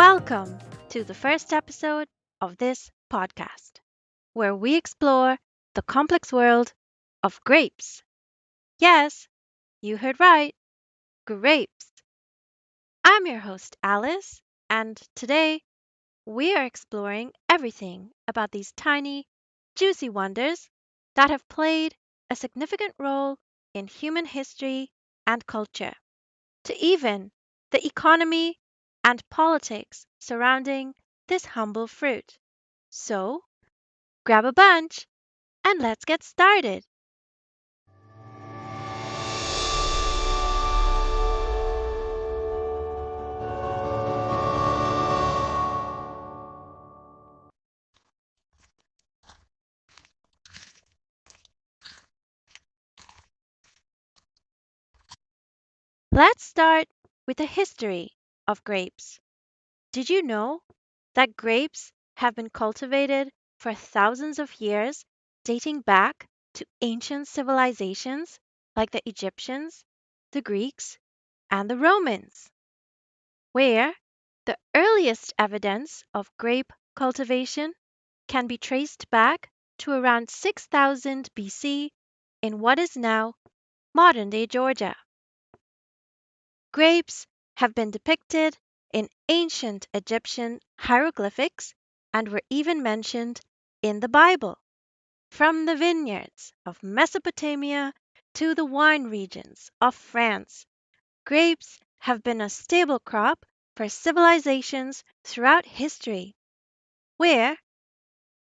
Welcome to the first episode of this podcast, where we explore the complex world of grapes. Yes, you heard right, grapes. I'm your host, Alice, and today we are exploring everything about these tiny, juicy wonders that have played a significant role in human history and culture, to even the economy and politics surrounding this humble fruit. So, grab a bunch and let's get started. Let's start with the history of grapes. Did you know that grapes have been cultivated for thousands of years, dating back to ancient civilizations like the Egyptians, the Greeks, and the Romans, where the earliest evidence of grape cultivation can be traced back to around 6000 BC in what is now modern day Georgia. Grapes have been depicted in ancient Egyptian hieroglyphics and were even mentioned in the Bible. From the vineyards of Mesopotamia to the wine regions of France, grapes have been a staple crop for civilizations throughout history, where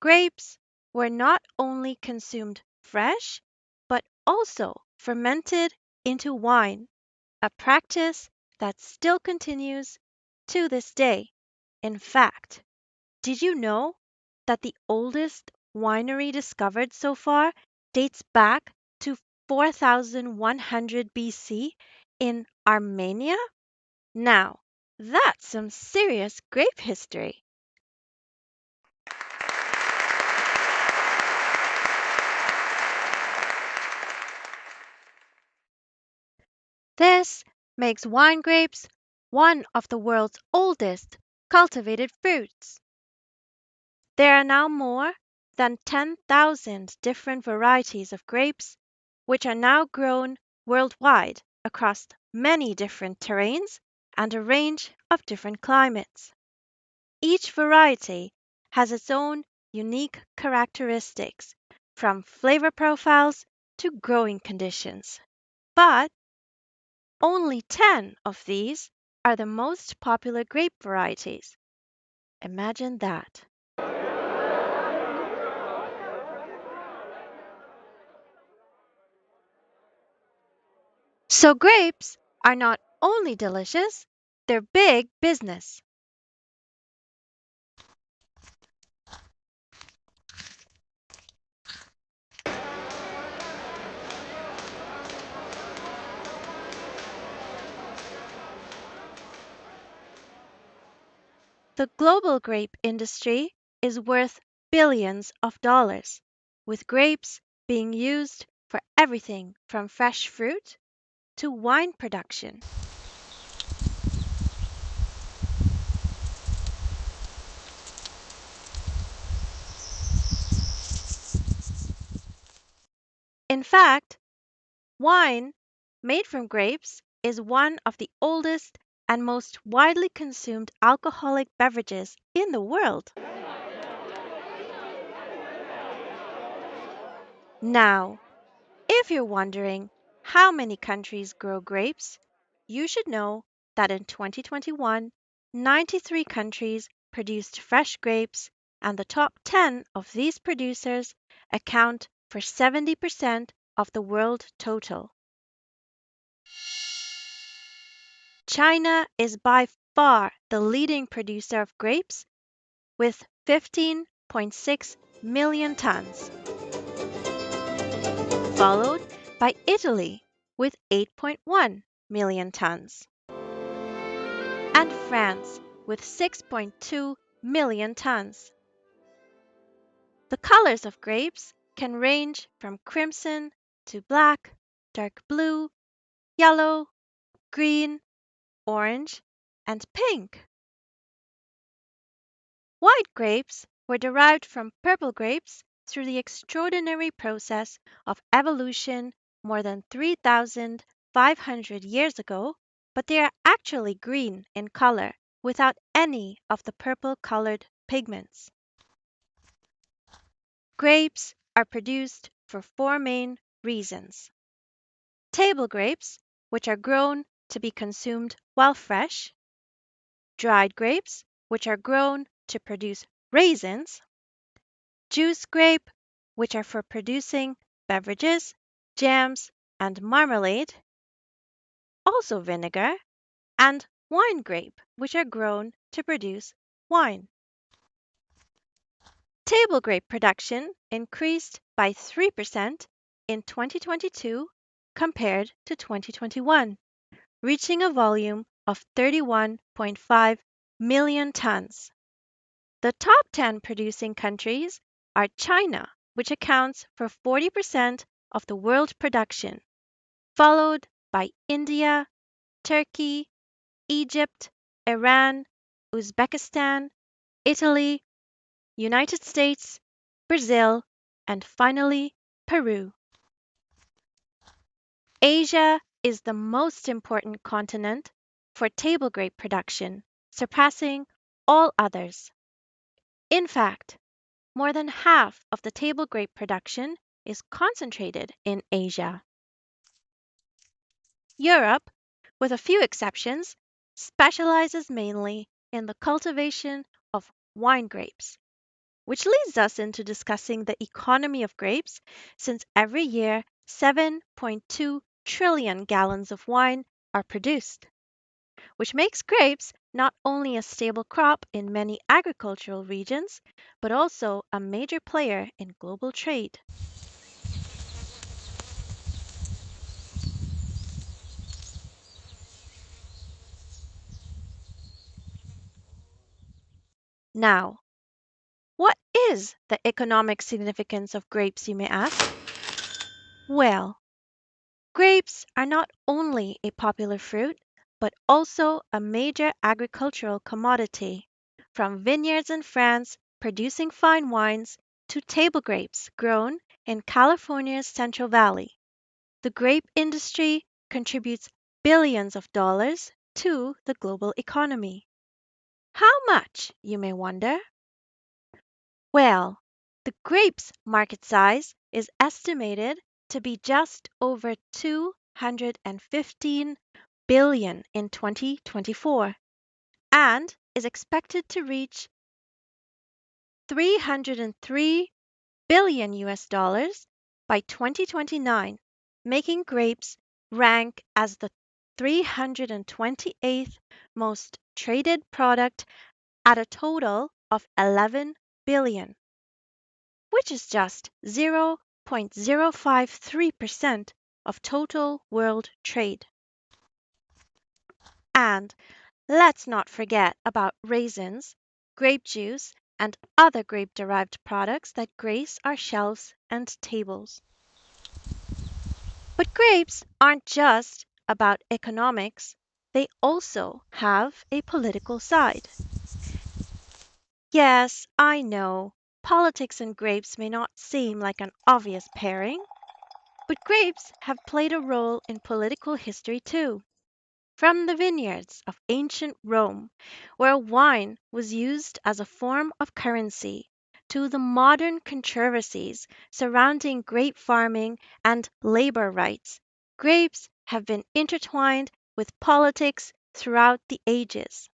grapes were not only consumed fresh, but also fermented into wine, a practice that still continues to this day. In fact, did you know that the oldest winery discovered so far dates back to 4100 BC in Armenia? Now, that's some serious grape history. This makes wine grapes one of the world's oldest cultivated fruits. There are now more than 10,000 different varieties of grapes, which are now grown worldwide across many different terrains and a range of different climates. Each variety has its own unique characteristics, from flavor profiles to growing conditions. But only 10 of these are the most popular grape varieties. Imagine that. So, grapes are not only delicious, they're big business. The global grape industry is worth billions of dollars, with grapes being used for everything from fresh fruit to wine production. In fact, wine made from grapes is one of the oldest and most widely consumed alcoholic beverages in the world. Now, if you're wondering how many countries grow grapes, you should know that in 2021, 93 countries produced fresh grapes, and the top 10 of these producers account for 70% of the world total. China is by far the leading producer of grapes with 15.6 million tons, followed by Italy with 8.1 million tons, and France with 6.2 million tons. The colors of grapes can range from crimson to black, dark blue, yellow, green, orange, and pink. White grapes were derived from purple grapes through the extraordinary process of evolution more than 3,500 years ago, but they are actually green in color without any of the purple colored pigments. Grapes are produced for four main reasons: table grapes, which are grown to be consumed while fresh; dried grapes, which are grown to produce raisins; juice grape, which are for producing beverages, jams, and marmalade; also vinegar; and wine grape, which are grown to produce wine. Table grape production increased by 3% in 2022 compared to 2021, reaching a volume of 31.5 million tons. The top 10 producing countries are China, which accounts for 40% of the world production, followed by India, Turkey, Egypt, Iran, Uzbekistan, Italy, United States, Brazil, and finally Peru. Asia is the most important continent for table grape production, surpassing all others. In fact, more than half of the table grape production is concentrated in Asia. Europe, with a few exceptions, specializes mainly in the cultivation of wine grapes, which leads us into discussing the economy of grapes, since every year 7.2 trillion gallons of wine are produced, which makes grapes not only a stable crop in many agricultural regions, but also a major player in global trade. Now, what is the economic significance of grapes, you may ask? Well, grapes are not only a popular fruit, but also a major agricultural commodity, from vineyards in France producing fine wines to table grapes grown in California's Central Valley. The grape industry contributes billions of dollars to the global economy. How much, you may wonder? Well, the grapes market size is estimated to be just over 215 billion in 2024 and is expected to reach 303 billion US dollars by 2029, making grapes rank as the 328th most traded product at a total of 11 billion, which is just 0.053% of total world trade. And let's not forget about raisins, grape juice, and other grape derived products that grace our shelves and tables. But grapes aren't just about economics, they also have a political side. Yes, I know, politics and grapes may not seem like an obvious pairing, but grapes have played a role in political history too. From the vineyards of ancient Rome, where wine was used as a form of currency, to the modern controversies surrounding grape farming and labor rights, grapes have been intertwined with politics throughout the ages.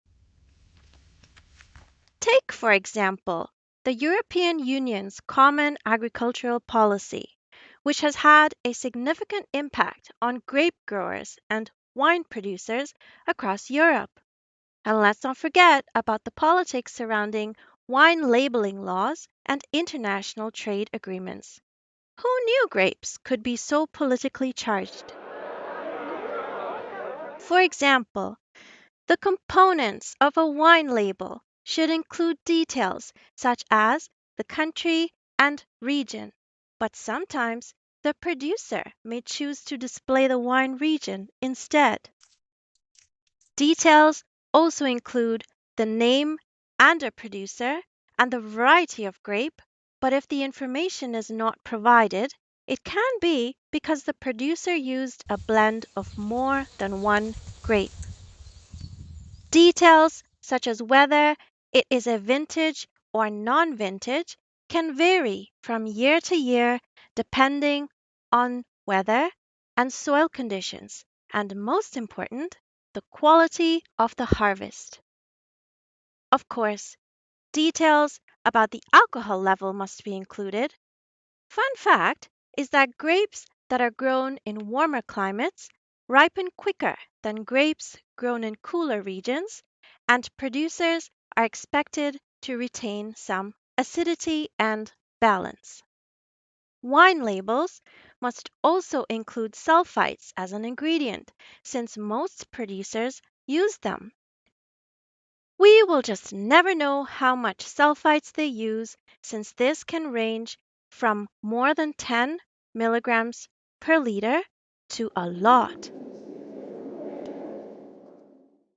Take, for example, the European Union's Common Agricultural Policy, which has had a significant impact on grape growers and wine producers across Europe. And let's not forget about the politics surrounding wine labeling laws and international trade agreements. Who knew grapes could be so politically charged? For example, the components of a wine label should include details such as the country and region, but sometimes the producer may choose to display the wine region instead. Details also include the name and a producer and the variety of grape, but if the information is not provided, it can be because the producer used a blend of more than one grape. Details such as whether it is a vintage or non-vintage can vary from year to year depending on weather and soil conditions, and most important, the quality of the harvest. Of course, details about the alcohol level must be included. Fun fact is that grapes that are grown in warmer climates ripen quicker than grapes grown in cooler regions, and producers are expected to retain some acidity and balance. Wine labels must also include sulfites as an ingredient, since most producers use them. We will just never know how much sulfites they use, since this can range from more than 10 milligrams per liter to a lot.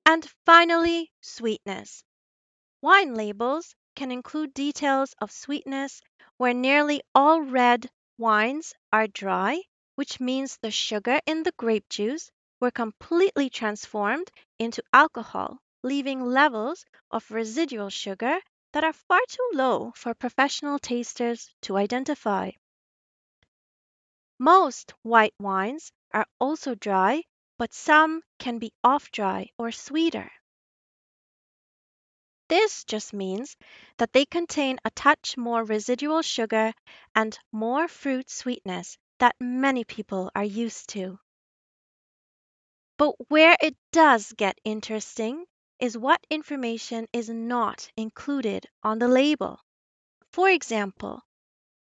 And finally, sweetness. Wine labels can include details of sweetness where nearly all red wines are dry, which means the sugar in the grape juice were completely transformed into alcohol, leaving levels of residual sugar that are far too low for professional tasters to identify. Most white wines are also dry, but some can be off dry or sweeter. This just means that they contain a touch more residual sugar and more fruit sweetness that many people are used to. But where it does get interesting is what information is not included on the label. For example,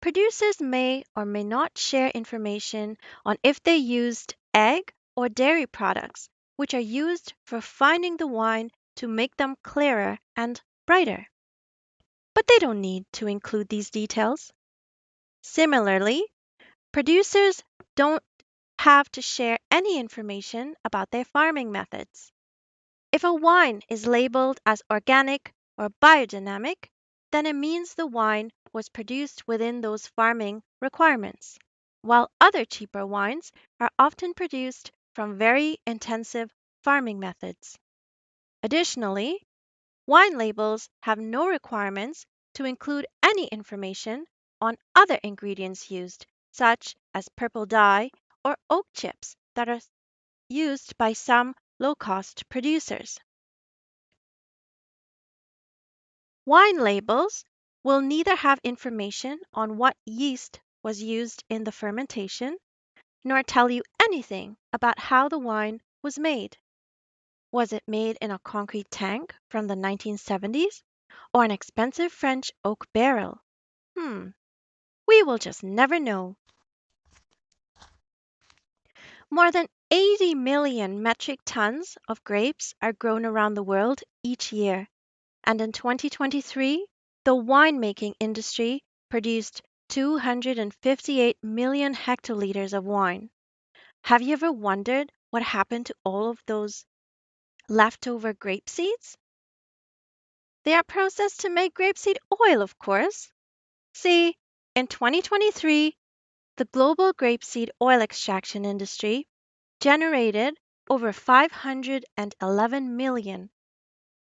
producers may or may not share information on if they used egg or dairy products, which are used for fining the wine to make them clearer and brighter. But they don't need to include these details. Similarly, producers don't have to share any information about their farming methods. If a wine is labeled as organic or biodynamic, then it means the wine was produced within those farming requirements, while other cheaper wines are often produced from very intensive farming methods. Additionally, wine labels have no requirements to include any information on other ingredients used, such as purple dye or oak chips that are used by some low-cost producers. Wine labels will neither have information on what yeast was used in the fermentation, nor tell you anything about how the wine was made. Was it made in a concrete tank from the 1970s or an expensive French oak barrel? We will just never know. More than 80 million metric tons of grapes are grown around the world each year, and in 2023, the winemaking industry produced 258 million hectoliters of wine. Have you ever wondered what happened to all of those leftover grape seeds? They are processed to make grapeseed oil, of course. See, in 2023, the global grapeseed oil extraction industry generated over 511 million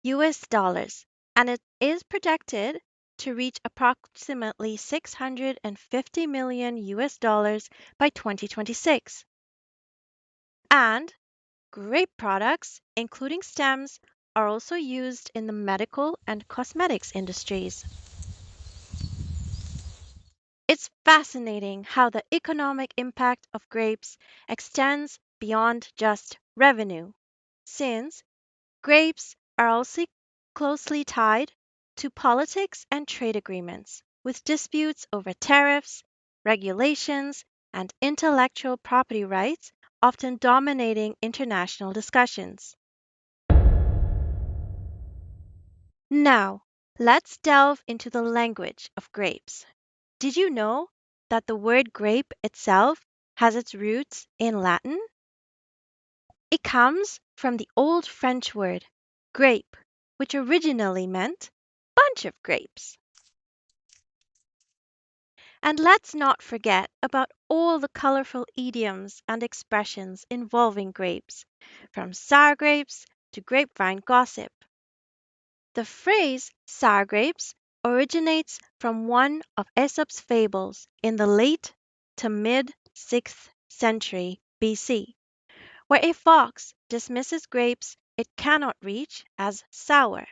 US dollars, and it is projected to reach approximately 650 million US dollars by 2026. And grape products, including stems, are also used in the medical and cosmetics industries. It's fascinating how the economic impact of grapes extends beyond just revenue, since grapes are also closely tied to politics and trade agreements, with disputes over tariffs, regulations, and intellectual property rights often dominating international discussions. Now, let's delve into the language of grapes. Did you know that the word grape itself has its roots in Latin? It comes from the Old French word grape, which originally meant bunch of grapes. And let's not forget about all the colorful idioms and expressions involving grapes, from sour grapes to grapevine gossip. The phrase sour grapes originates from one of Aesop's fables in the late to mid 6th century BC, where a fox dismisses grapes it cannot reach as sour.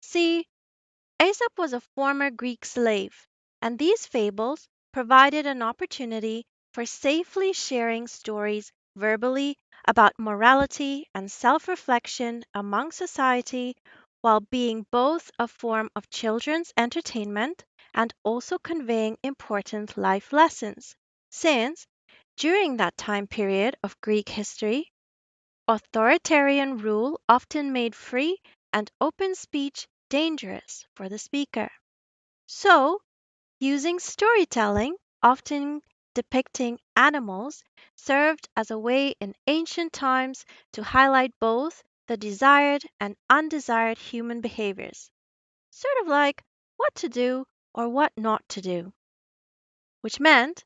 See, Aesop was a former Greek slave, and these fables provided an opportunity for safely sharing stories verbally about morality and self reflection among society while being both a form of children's entertainment and also conveying important life lessons. Since, during that time period of Greek history, authoritarian rule often made free and open speech dangerous for the speaker. So, using storytelling, often depicting animals, served as a way in ancient times to highlight both the desired and undesired human behaviors, sort of like what to do or what not to do, which meant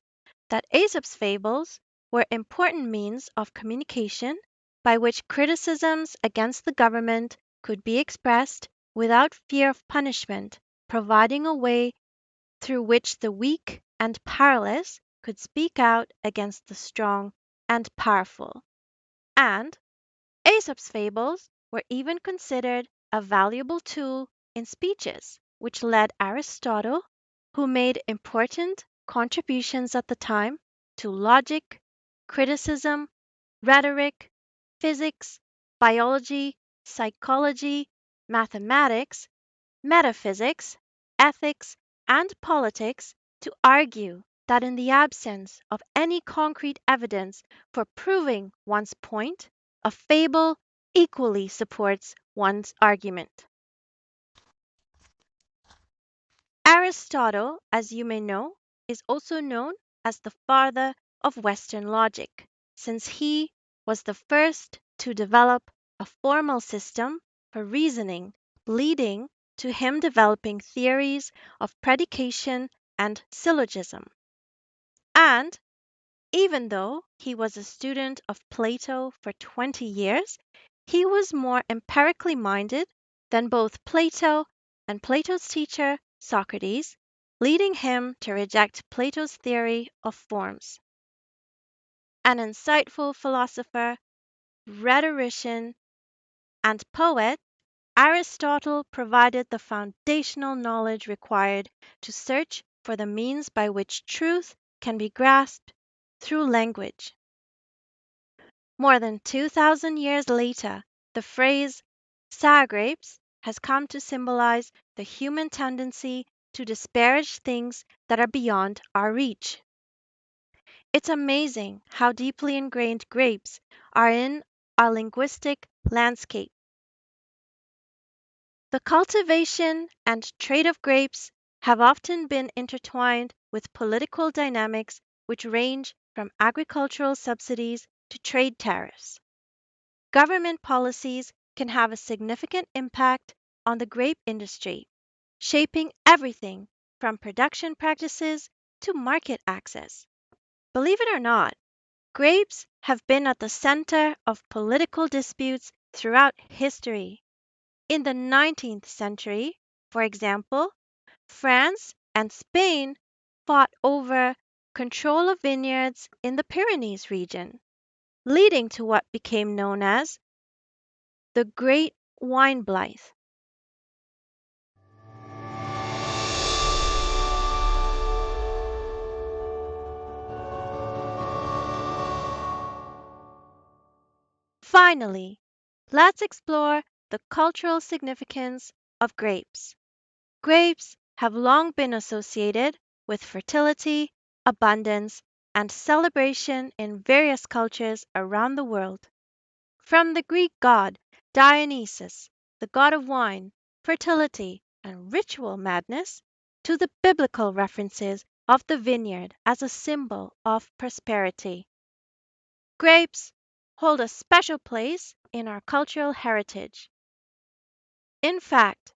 that Aesop's fables were important means of communication by which criticisms against the government could be expressed without fear of punishment, providing a way through which the weak and powerless could speak out against the strong and powerful. And Aesop's fables were even considered a valuable tool in speeches, which led Aristotle, who made important contributions at the time to logic, criticism, rhetoric, physics, biology, psychology, mathematics, metaphysics, ethics, and politics, to argue that in the absence of any concrete evidence for proving one's point, a fable equally supports one's argument. Aristotle, as you may know, is also known as the father of Western logic, since he was the first to develop a formal system for reasoning, leading to him developing theories of predication and syllogism. And even though he was a student of Plato for 20 years, he was more empirically minded than both Plato and Plato's teacher, Socrates, leading him to reject Plato's theory of forms. An insightful philosopher, rhetorician, and poet, Aristotle provided the foundational knowledge required to search for the means by which truth can be grasped through language. More than 2,000 years later, the phrase sour grapes has come to symbolize the human tendency to disparage things that are beyond our reach. It's amazing how deeply ingrained grapes are in our linguistic landscape. The cultivation and trade of grapes have often been intertwined with political dynamics which range from agricultural subsidies to trade tariffs. Government policies can have a significant impact on the grape industry, shaping everything from production practices to market access. Believe it or not, grapes have been at the center of political disputes throughout history. In the 19th century, for example, France and Spain fought over control of vineyards in the Pyrenees region, leading to what became known as the Great Wine Blithe. Finally, let's explore the cultural significance of grapes. Grapes have long been associated with fertility, abundance, and celebration in various cultures around the world. From the Greek god Dionysus, the god of wine, fertility, and ritual madness, to the biblical references of the vineyard as a symbol of prosperity. Grapes hold a special place in our cultural heritage. In fact,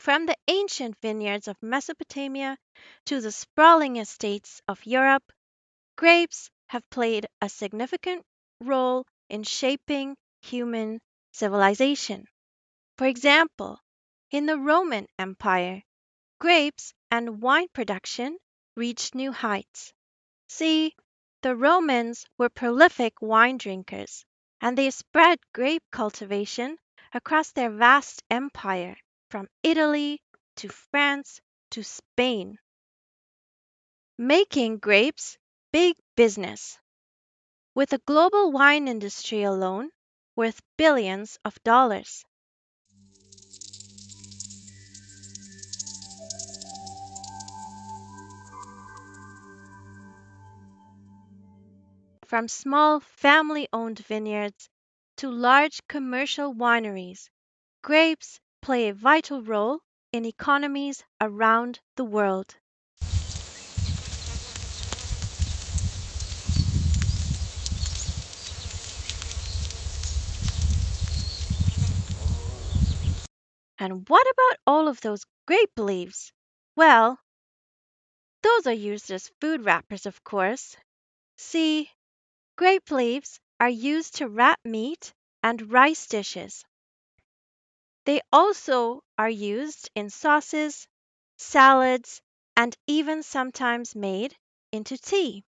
From the ancient vineyards of Mesopotamia to the sprawling estates of Europe, grapes have played a significant role in shaping human civilization. For example, in the Roman Empire, grapes and wine production reached new heights. See, the Romans were prolific wine drinkers, and they spread grape cultivation across their vast empire, from Italy to France to Spain, making grapes big business, with a global wine industry alone worth billions of dollars. From small family owned vineyards to large commercial wineries, grapes play a vital role in economies around the world. And what about all of those grape leaves? Well, those are used as food wrappers, of course. See, grape leaves are used to wrap meat and rice dishes. They also are used in sauces, salads, and even sometimes made into tea.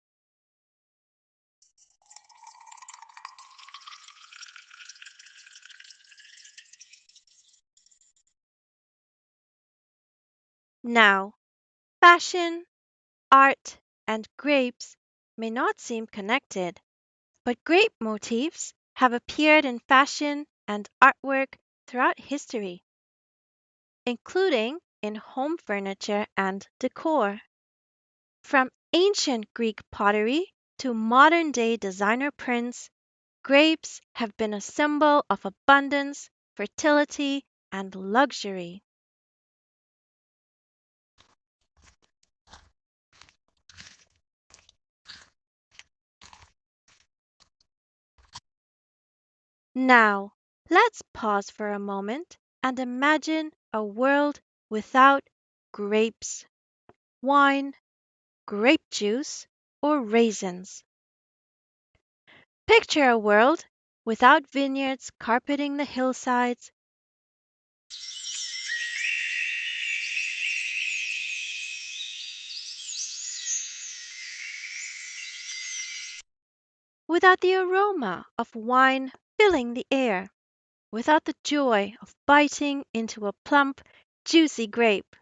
Now, fashion, art, and grapes may not seem connected, but grape motifs have appeared in fashion and artwork throughout history, including in home furniture and decor. From ancient Greek pottery to modern day designer prints, grapes have been a symbol of abundance, fertility, and luxury. Now, let's pause for a moment and imagine a world without grapes, wine, grape juice, or raisins. Picture a world without vineyards carpeting the hillsides, without the aroma of wine filling the air, without the joy of biting into a plump, juicy grape.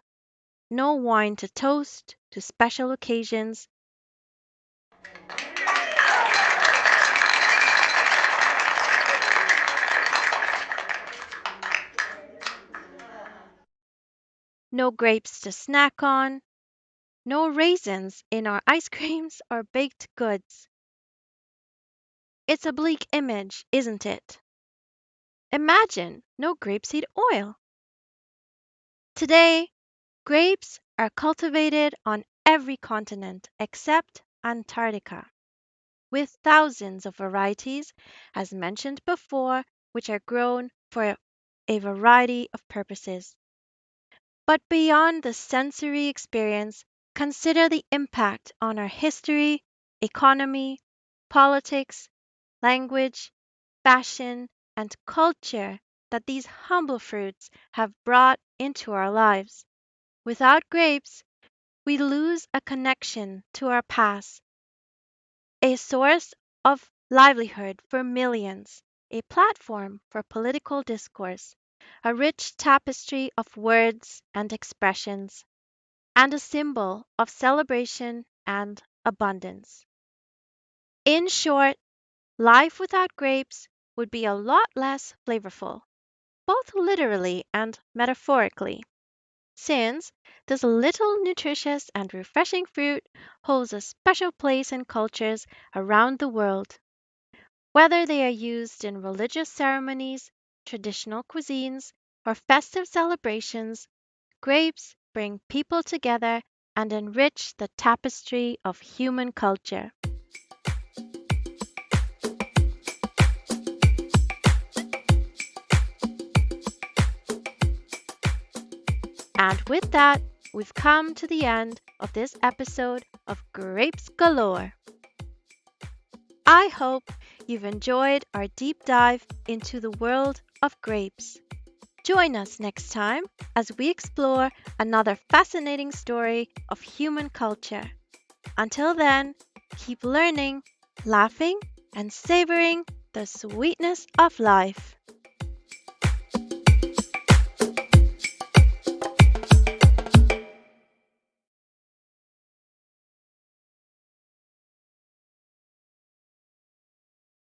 No wine to toast to special occasions, no grapes to snack on, no raisins in our ice creams or baked goods. It's a bleak image, isn't it? Imagine no grapeseed oil. Today, grapes are cultivated on every continent except Antarctica, with thousands of varieties, as mentioned before, which are grown for a variety of purposes. But beyond the sensory experience, consider the impact on our history, economy, politics, language, fashion, and culture that these humble fruits have brought into our lives. Without grapes, we lose a connection to our past, a source of livelihood for millions, a platform for political discourse, a rich tapestry of words and expressions, and a symbol of celebration and abundance. In short, life without grapes would be a lot less flavorful, both literally and metaphorically, since this little nutritious and refreshing fruit holds a special place in cultures around the world. Whether they are used in religious ceremonies, traditional cuisines, or festive celebrations, grapes bring people together and enrich the tapestry of human culture. And with that, we've come to the end of this episode of Grapes Galore. I hope you've enjoyed our deep dive into the world of grapes. Join us next time as we explore another fascinating story of human culture. Until then, keep learning, laughing, and savoring the sweetness of life.